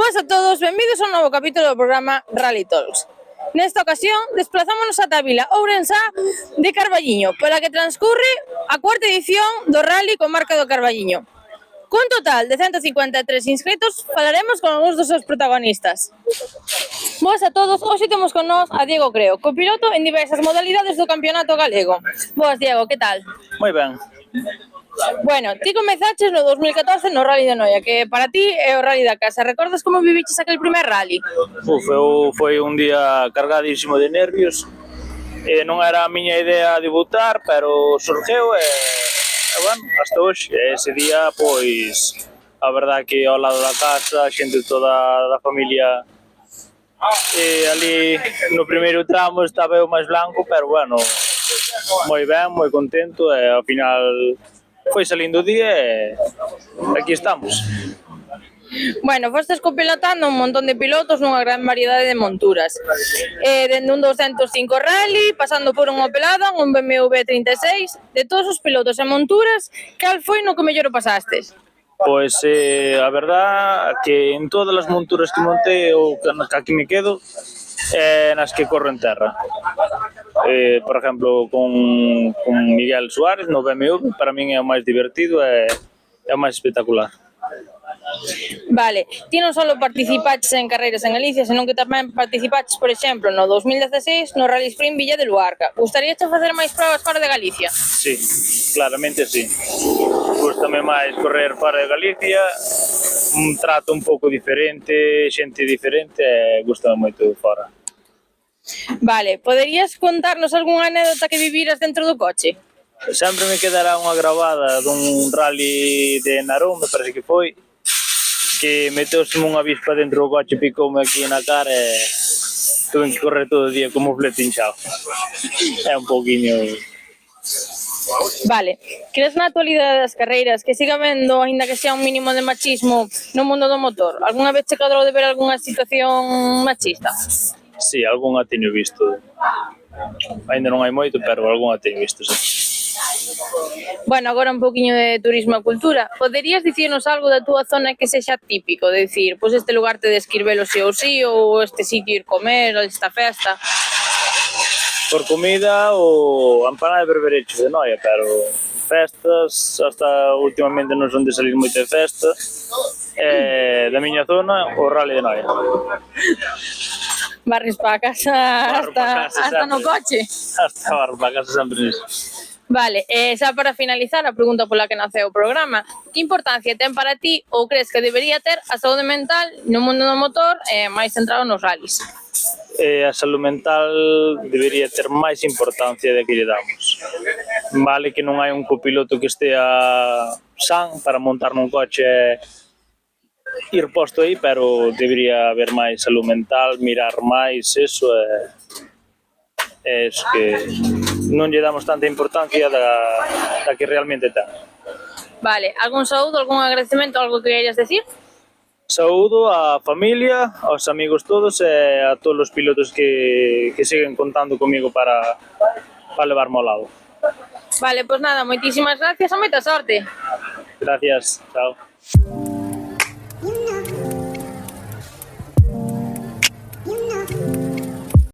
Boas a todos, benvidos a un novo capítulo do programa Rally Talks. Nesta ocasión, desplazámonos ata a vila ourensá de Carballiño, pola que transcurre a cuarta edición do Rally Comarca do Carballiño. Cun total de 153 inscritos, falaremos con algúns dos seus protagonistas. Boas a todos, hoxe temos con nós a Diego Creo, copiloto en diversas modalidades do campeonato galego. Boas, Diego, que tal? Moi ben. Bueno, ti comezaches no 2014 no Rally de Noia, que para ti é o Rally da casa. Recordas como viviches aquel primer rally? Foi un día cargadísimo de nervios. Non era a miña idea debutar, pero surgeu e bueno, hasta hoxe. Ese día, pois, a verdade que ao lado da casa, xente toda da familia, ali no primeiro tramo estaba eu máis blanco, pero bueno, moi ben, moi contento e ao final foi salindo o día e aquí estamos. Bueno, fostes copilotando un montón de pilotos nunha gran variedade de monturas. Dende un 205 Rally, pasando por un Opel Adam, un BMW 36, de todos os pilotos e monturas, cal foi no que mellor o pasastes? Pois a verdad que en todas as monturas que montei ou que aquí me quedo nas que corro en terra. Por exemplo, con Miguel Suárez no BMW, para min é o máis divertido e é o máis espectacular. Vale, ti non só participaches en carreiras en Galicia, senón que tamén participaches, por exemplo, no 2016 no Rally Sprint Villa de Luarca. Gustaríache facer máis probas fora de Galicia? Sí, claramente sí. Gústame máis correr fora de Galicia, un trato un pouco diferente, xente diferente e gústame moito fora. Vale, poderías contarnos algunha anécdota que viviras dentro do coche? Sempre me quedará unha gravada dun rally de Narón, me parece que foi, que meteuseme unha avispa dentro do coche, picoume aquí na cara e tuve que correr todo o día como flete hinchado. É un pouquiño... Vale, crees na actualidade das carreiras que siga habendo, aínda que sea un mínimo de machismo no mundo do motor? Alguna vez che cadrou de ver algunha situación machista? Sí, algunha teño visto. Ainda non hai moito, pero algunha teño visto, sí. Bueno, agora un pouquiño de turismo e cultura. Poderías dicirnos algo da túa zona que sexa típico? De dicir, pois este lugar te describelo sí ou sí, ou este sitio ir comer, ou esta festa? Por comida, o empanada de berberecho de Noia, pero festas, hasta últimamente non son de salir moito de festa. Da miña zona, o Rally de Noia. Barres para casa hasta no coche? Hasta barro para casa sempre nisso. Vale, xa para finalizar a pregunta pola que naceu o programa, que importancia ten para ti ou crees que debería ter a saúde mental no mundo do motor máis centrado nos rallies? A saúde mental debería ter máis importancia da que lle damos. Vale que non hai un copiloto que estea san para montar nun coche e ir posto aí, pero debería haber máis saúde mental, mirar máis eso é eso que non lle damos tanta importancia da que realmente ten. Vale, algún saúdo, algún agradecemento, algo que querías decir? Saúdo á familia, aos amigos todos e a todos os pilotos que siguen contando comigo para levarme ao lado. Vale, pois nada, moitísimas gracias e moita sorte. Gracias, chao.